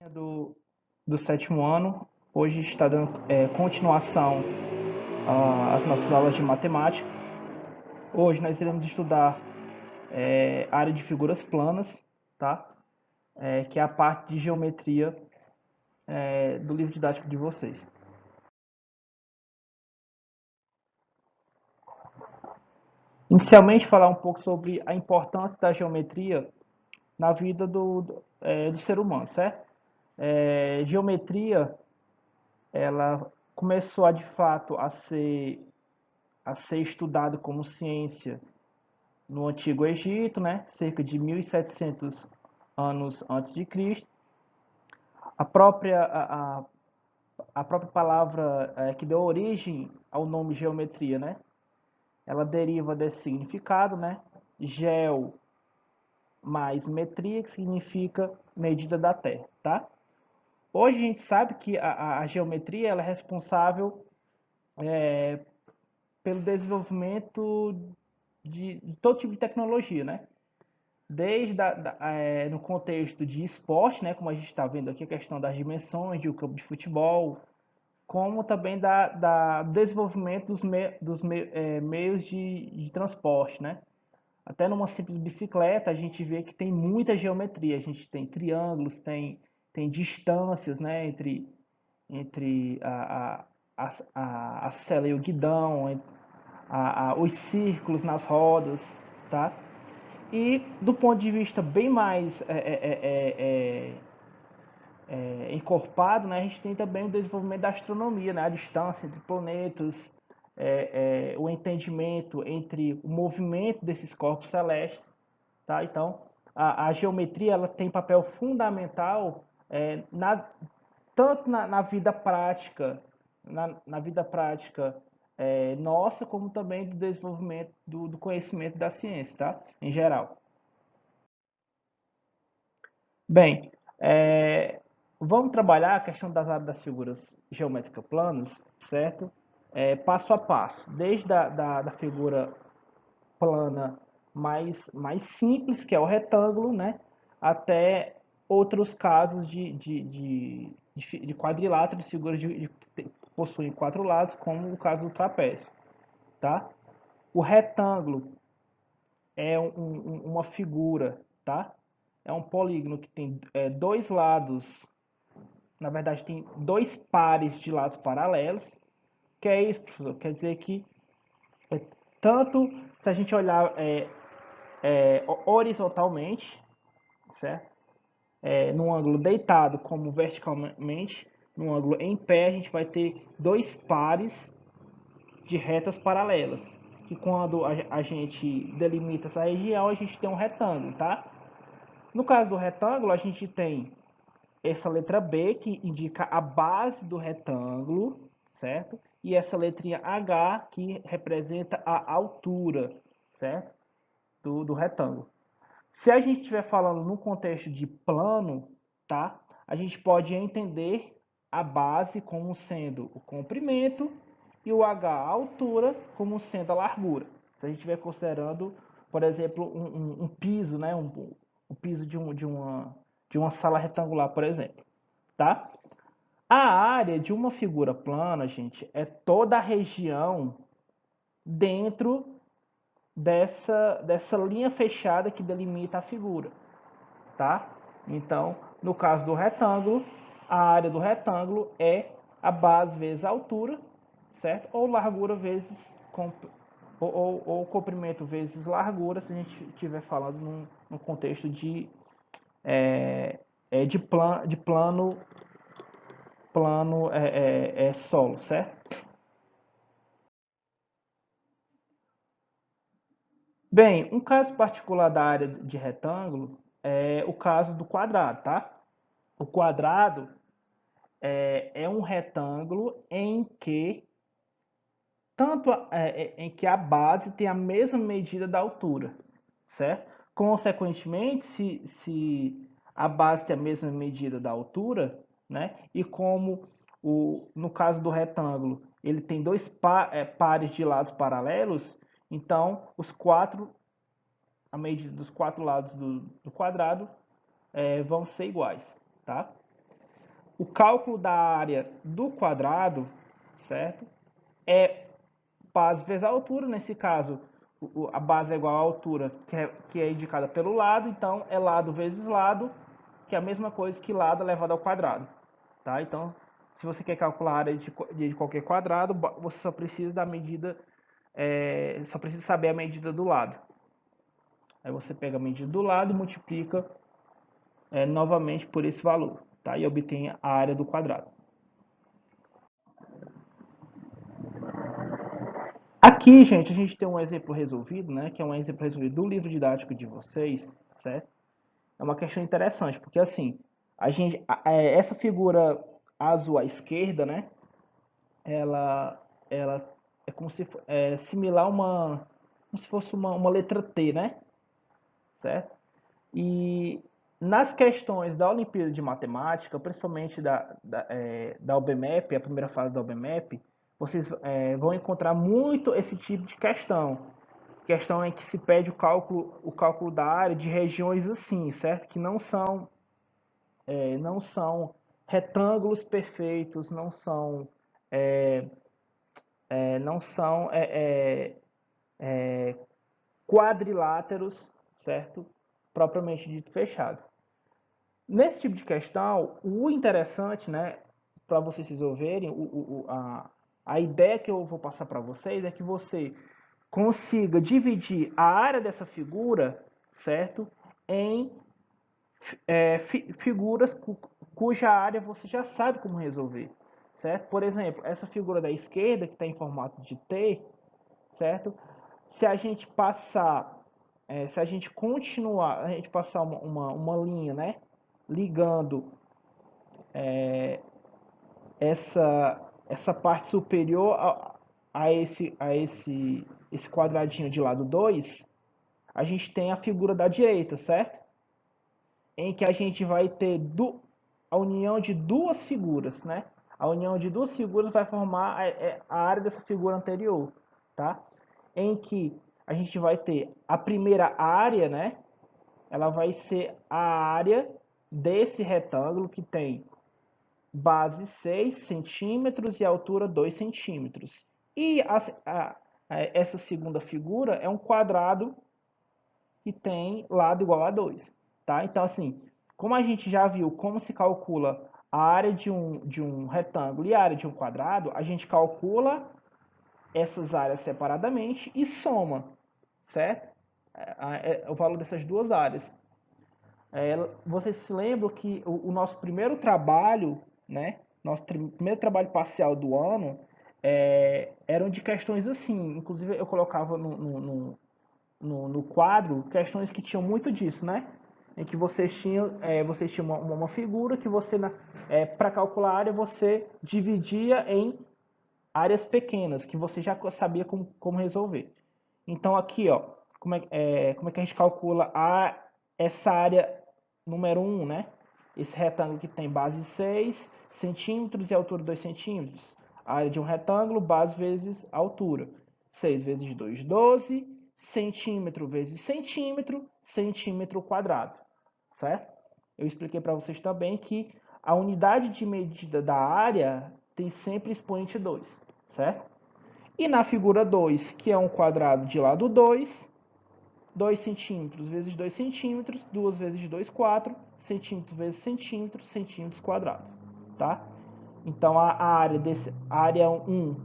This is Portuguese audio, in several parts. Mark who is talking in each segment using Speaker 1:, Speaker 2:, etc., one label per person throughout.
Speaker 1: do, do sétimo ano. Hoje está dando continuação às nossas aulas de matemática. Hoje nós iremos estudar a área de figuras planas, tá? Que é a parte de geometria do livro didático de vocês. Inicialmente, falar um pouco sobre a importância da geometria na vida do ser humano, certo? Geometria, ela começou de fato a ser estudado como ciência no Antigo Egito, né, cerca de 1700 anos antes de Cristo. A própria, a, a própria palavra que deu origem ao nome geometria, né, ela deriva desse significado, né, geo mais metria, que significa medida da Terra, tá? Hoje a gente sabe que a geometria ela é responsável pelo desenvolvimento de todo tipo de tecnologia, né? Desde no contexto de esporte, né, como a gente está vendo aqui, a questão das dimensões de um campo de futebol, como também do desenvolvimento dos meios de transporte, né? Até numa simples bicicleta a gente vê que tem muita geometria, a gente tem triângulos, tem distâncias, né, entre a sela e o guidão, os círculos nas rodas, tá? E do ponto de vista bem mais encorpado, né, a gente tem também o desenvolvimento da astronomia, né, a distância entre planetas, o entendimento entre o movimento desses corpos celestes, tá? Então, a geometria ela tem papel fundamental tanto na vida prática, na vida prática nossa, como também do desenvolvimento do conhecimento da ciência, tá? Em geral. Bem, vamos trabalhar a questão das áreas das figuras geométricas planas, certo? Passo a passo, desde da figura plana mais simples, que é o retângulo, né? Até outros casos de quadrilátero, de figuras que possuem quatro lados, como o caso do trapézio, tá? O retângulo é uma figura, tá? É um polígono que tem dois lados, na verdade tem dois pares de lados paralelos. Que é isso, professor? Quer dizer que tanto se a gente olhar horizontalmente, certo? Num ângulo deitado como verticalmente, num ângulo em pé, a gente vai ter dois pares de retas paralelas. Que quando a gente delimita essa região, a gente tem um retângulo, tá? No caso do retângulo, a gente tem essa letra B, que indica a base do retângulo, certo? E essa letrinha H, que representa a altura, certo? Do retângulo. Se a gente estiver falando no contexto de plano, tá? A gente pode entender a base como sendo o comprimento e o H, a altura, como sendo a largura. Se a gente estiver considerando, por exemplo, um piso, né? Um piso de uma sala retangular, por exemplo, tá? A área de uma figura plana, gente, é toda a região dentro dessa linha fechada que delimita a figura, tá? Então, no caso do retângulo, a área do retângulo é a base vezes a altura, certo? Ou largura vezes ou comprimento vezes largura, se a gente estiver falando num contexto de plano solo, certo? Bem, um caso particular da área de retângulo é o caso do quadrado, tá? O quadrado é um retângulo em que em que a base tem a mesma medida da altura, certo? Consequentemente, se a base tem a mesma medida da altura, né? E como no caso do retângulo ele tem dois pares de lados paralelos, então a medida dos quatro lados do quadrado vão ser iguais, tá? o cálculo da área do quadrado, certo? É base vezes a altura, nesse caso, a base é igual à altura que é indicada pelo lado, então é lado vezes lado, que é a mesma coisa que lado elevado ao quadrado. Tá? Então, se você quer calcular a área de qualquer quadrado, você só precisa da medida, só precisa saber a medida do lado. Aí você pega a medida do lado e multiplica novamente por esse valor, tá? E obtém a área do quadrado. Aqui, gente, a gente tem um exemplo resolvido, né? Que é um exemplo resolvido do livro didático de vocês, certo? É uma questão interessante, porque assim, essa figura azul à esquerda, né? Ela é como se similar a como se fosse uma letra T, né? Certo? E nas questões da Olimpíada de Matemática, principalmente da UBMEP, a primeira fase da UBMEP, vocês vão encontrar muito esse tipo de questão. Questão em que se pede o cálculo da área de regiões assim, certo? Que não são retângulos perfeitos, não são quadriláteros, certo? Propriamente dito fechados. Nesse tipo de questão, o interessante, né, para vocês resolverem, a ideia que eu vou passar para vocês é que você consiga dividir a área dessa figura, certo, em figuras cuja área você já sabe como resolver, certo? Por exemplo, essa figura da esquerda, que está em formato de T, certo? Se a gente passar, se a gente continuar, a gente passar uma linha, né? Ligando essa parte superior esse quadradinho de lado 2, a gente tem a figura da direita, certo? Em que a gente vai ter a união de duas figuras, né? A união de duas figuras vai formar a área dessa figura anterior, tá? Em que a gente vai ter a primeira área, né? Ela vai ser a área desse retângulo que tem base 6 centímetros e altura 2 centímetros. E essa segunda figura é um quadrado que tem lado igual a 2. Tá? Então, assim, como a gente já viu como se calcula a área de um retângulo e a área de um quadrado, a gente calcula essas áreas separadamente e soma, certo? O valor dessas duas áreas. Vocês se lembram que o nosso primeiro trabalho, né? Nosso primeiro trabalho parcial do ano eram de questões assim. Inclusive eu colocava no quadro questões que tinham muito disso, né? Em que vocês tinham uma figura que você, para calcular a área, você dividia em áreas pequenas, que você já sabia como resolver. Então aqui, ó, como é que a gente calcula essa área número 1, né? Esse retângulo que tem base 6 centímetros e altura 2 centímetros. A área de um retângulo, base vezes altura. 6 vezes 2, 12. Centímetro vezes centímetro, centímetro quadrado. Certo? Eu expliquei para vocês também que a unidade de medida da área tem sempre expoente 2. Certo? E na figura 2, que é um quadrado de lado 2, 2 centímetros vezes 2 centímetros, 2 vezes 2, 4, centímetro vezes centímetro, centímetros quadrados, tá? Então a área 1,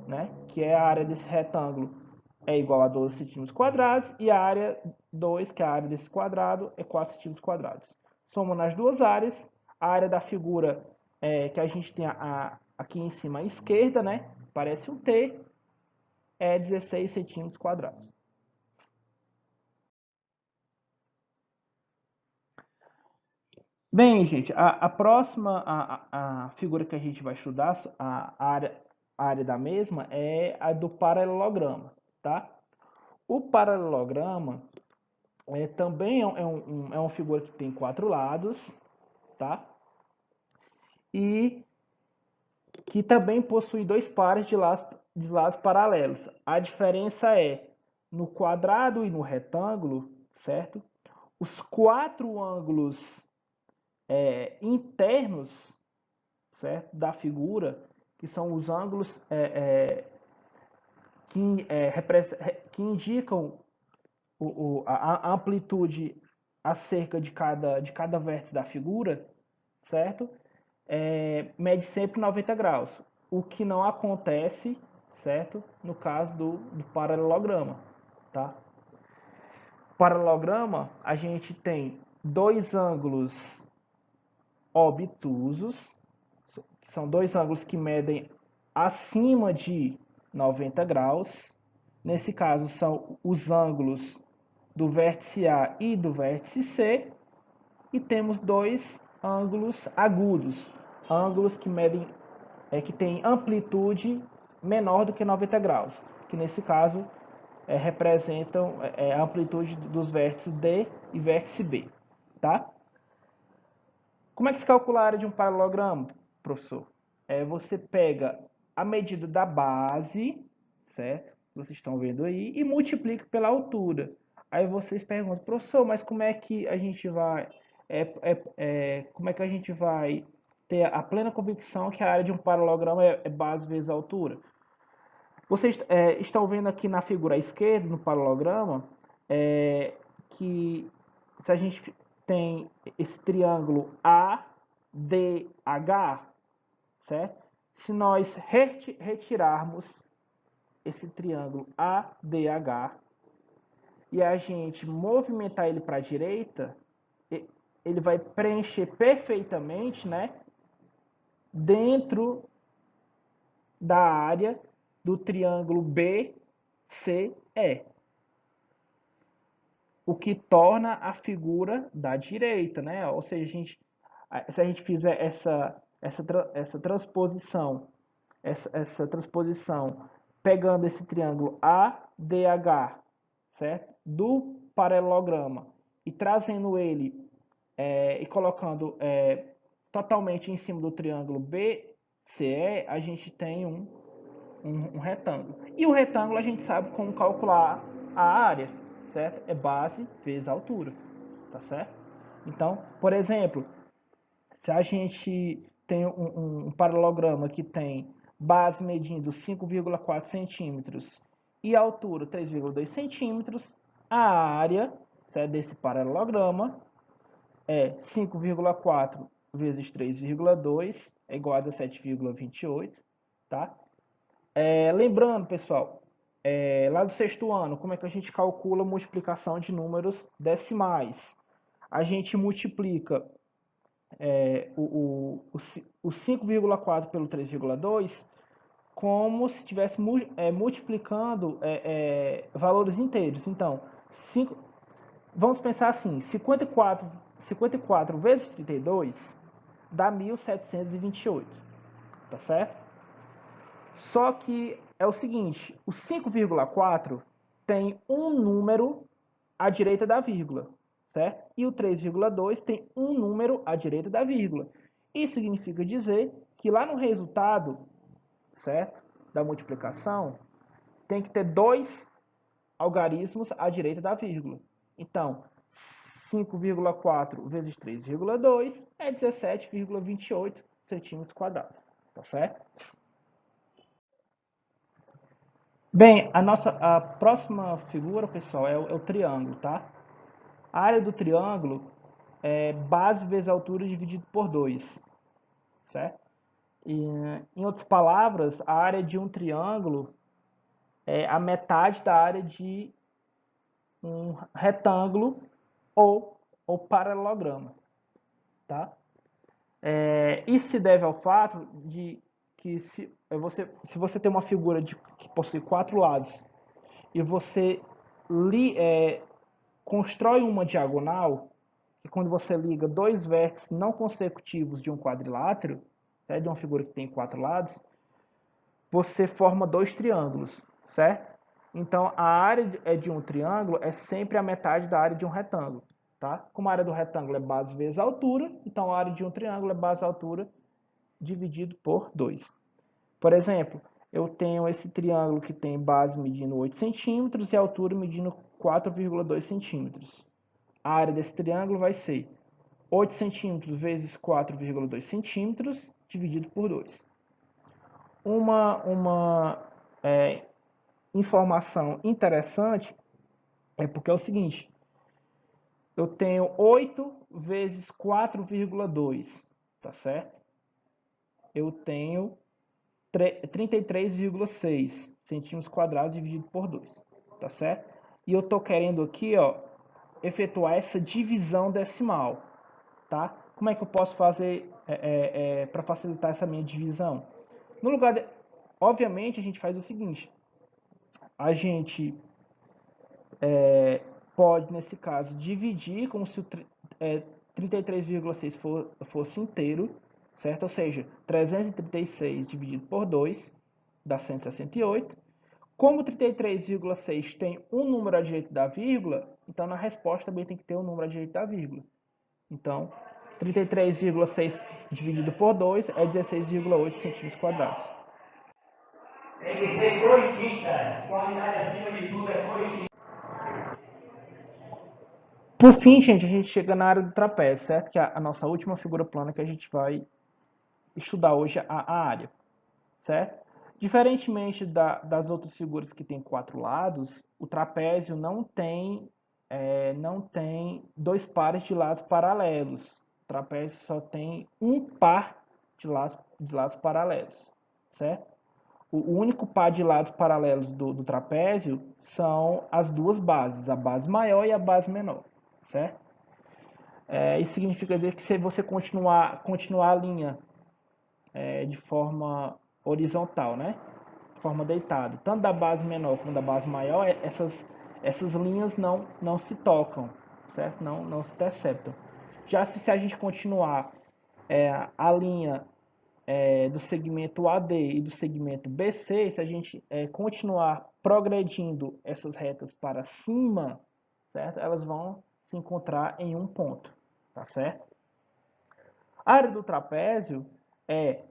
Speaker 1: né, que é a área desse retângulo, é igual a 12 centímetros quadrados, e a área 2, que é a área desse quadrado, é 4 centímetros quadrados. Somando as duas áreas, a área da figura que a gente tem aqui em cima à esquerda, né, parece um T, é 16 centímetros quadrados. Bem, gente, a próxima a figura que a gente vai estudar, a área da mesma, é a do paralelograma, tá? O paralelograma também é uma figura que tem quatro lados, tá? E que também possui dois pares de lados paralelos. A diferença é no quadrado e no retângulo, certo? Os quatro ângulos internos, certo, da figura, que são os ângulos que indicam a amplitude acerca de cada vértice da figura, certo? Mede sempre 90 graus, o que não acontece, certo? No caso do paralelograma, tá? Paralelograma, a gente tem dois ângulos obtusos, que são dois ângulos que medem acima de 90 graus. Nesse caso, são os ângulos do vértice A e do vértice C. E temos dois ângulos agudos, ângulos que medem, que têm amplitude menor do que 90 graus, que nesse caso representam a amplitude dos vértices D e vértice B, tá? Como é que se calcula a área de um paralelogramo, professor? Você pega a medida da base, certo? Vocês estão vendo aí, e multiplica pela altura. Aí vocês perguntam, professor, mas como é que a gente vai, como é que a gente vai ter a plena convicção que a área de um paralelogramo é base vezes altura? Vocês estão vendo aqui na figura à esquerda, no paralelograma, que se a gente tem esse triângulo ADH, certo? Se nós retirarmos esse triângulo ADH e a gente movimentar ele para a direita, ele vai preencher perfeitamente, né, dentro da área do triângulo BCE, o que torna a figura da direita, né? Ou seja, se a gente fizer essa transposição, essa transposição pegando esse triângulo ADH, certo? Do paralelograma e trazendo ele e colocando totalmente em cima do triângulo BCE, a gente tem um retângulo. E o retângulo a gente sabe como calcular a área, certo? É base vezes altura, tá certo? Então, por exemplo, se a gente tem um paralelograma que tem base medindo 5,4 centímetros e altura 3,2 centímetros, a área, certo, desse paralelograma é 5,4 vezes 3,2 é igual a 17,28, tá? Lembrando, pessoal, lá do sexto ano, como é que a gente calcula a multiplicação de números decimais? A gente multiplica o 5,4 pelo 3,2 como se estivesse multiplicando valores inteiros. Então, vamos pensar assim, 54 vezes 32 dá 1728, tá certo? Só que é o seguinte, o 5,4 tem um número à direita da vírgula, certo? E o 3,2 tem um número à direita da vírgula. Isso significa dizer que lá no resultado, certo, da multiplicação, tem que ter dois algarismos à direita da vírgula. Então, 5,4 vezes 3,2 é 17,28 centímetros quadrados, tá certo? Bem, a próxima figura, pessoal, é o triângulo, tá? A área do triângulo é base vezes altura dividido por 2, certo? E, em outras palavras, a área de um triângulo é a metade da área de um retângulo ou paralelograma, tá? Isso se deve ao fato de que se você tem uma figura que possui 4 lados e você constrói uma diagonal, que quando você liga dois vértices não consecutivos de um quadrilátero, de uma figura que tem 4 lados, você forma dois triângulos, certo? Então, a área de um triângulo é sempre a metade da área de um retângulo, tá? Como a área do retângulo é base vezes altura, então a área de um triângulo é base altura dividido por 2. Por exemplo, eu tenho esse triângulo que tem base medindo 8 centímetros e altura medindo 4,2 centímetros. A área desse triângulo vai ser 8 centímetros vezes 4,2 centímetros, dividido por 2. Uma informação interessante é porque é o seguinte, eu tenho 8 vezes 4,2, tá certo? Eu tenho 33,6 centímetros quadrados dividido por 2, tá certo? E eu estou querendo aqui, ó, efetuar essa divisão decimal, tá? Como é que eu posso fazer para facilitar essa minha divisão? No lugar de, obviamente, a gente faz o seguinte, a gente pode, nesse caso, dividir como se o 33,6 fosse inteiro, certo? Ou seja, 336 dividido por 2 dá 168. Como 33,6 tem um número à direita da vírgula, então na resposta também tem que ter um número à direita da vírgula. Então, 33,6 dividido por 2 é 16,8 centímetros quadrados.
Speaker 2: Tem que ser corriquinhas. Qualidade acima de tudo é corriquinhas.
Speaker 1: Por fim, gente, a gente chega na área do trapézio, certo? Que é a nossa última figura plana que a gente vai estudar hoje a área, certo? Diferentemente das outras figuras que tem 4 lados, o trapézio não tem dois pares de lados paralelos. O trapézio só tem um par de lados paralelos, certo? O único par de lados paralelos do trapézio são as duas bases, a base maior e a base menor, certo? Isso significa dizer que se você continuar a linha de forma horizontal, né? De forma deitada, tanto da base menor como da base maior, essas linhas não se tocam, certo? Não se interceptam. Já se a gente continuar a linha do segmento AD e do segmento BC, se a gente continuar progredindo essas retas para cima, certo? Elas vão se encontrar em um ponto, tá certo? A área do trapézio é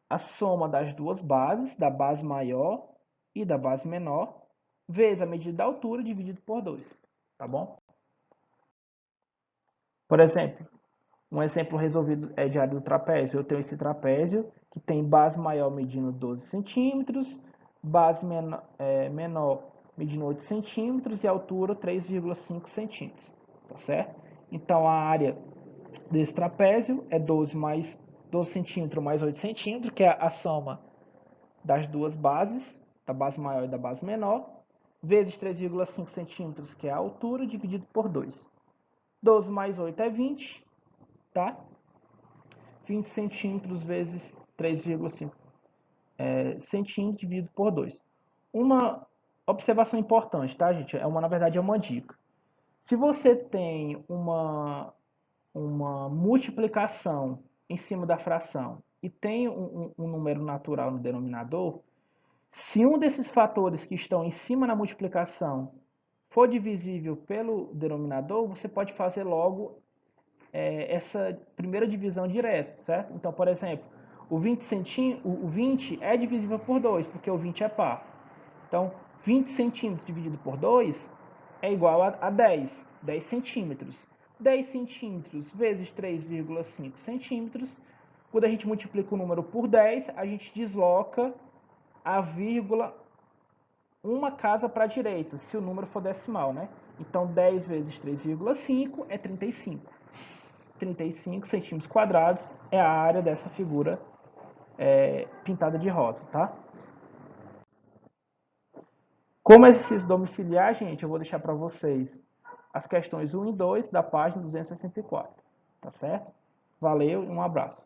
Speaker 1: a soma das duas bases, da base maior e da base menor, vezes a medida da altura dividido por 2, tá bom? Por exemplo, um exemplo resolvido é de área do trapézio. Eu tenho esse trapézio que tem base maior medindo 12 centímetros, base menor medindo 8 centímetros e altura 3,5 centímetros, tá certo? Então, a área desse trapézio é 12 centímetros mais 8 centímetros, que é a soma das duas bases, da base maior e da base menor, vezes 3,5 centímetros, que é a altura, dividido por 2. 12 mais 8 é 20, tá? 20 centímetros vezes 3,5 centímetros dividido por 2. Uma observação importante, tá, gente? Na verdade, é uma dica. Se você tem uma multiplicação em cima da fração e tem um número natural no denominador, se um desses fatores que estão em cima na multiplicação for divisível pelo denominador, você pode fazer logo essa primeira divisão direta, certo? Então, por exemplo, o 20 é divisível por 2, porque o 20 é par. Então, 20 centímetros dividido por 2 é igual a 10 centímetros. 10 centímetros vezes 3,5 centímetros. Quando a gente multiplica o número por 10, a gente desloca a vírgula uma casa para a direita, se o número for decimal, né? Então, 10 vezes 3,5 é 35. 35 centímetros quadrados é a área dessa figura pintada de rosa, tá? Como exercício domiciliar, gente, eu vou deixar para vocês as questões 1 e 2 da página 264, tá certo? Valeu e um abraço.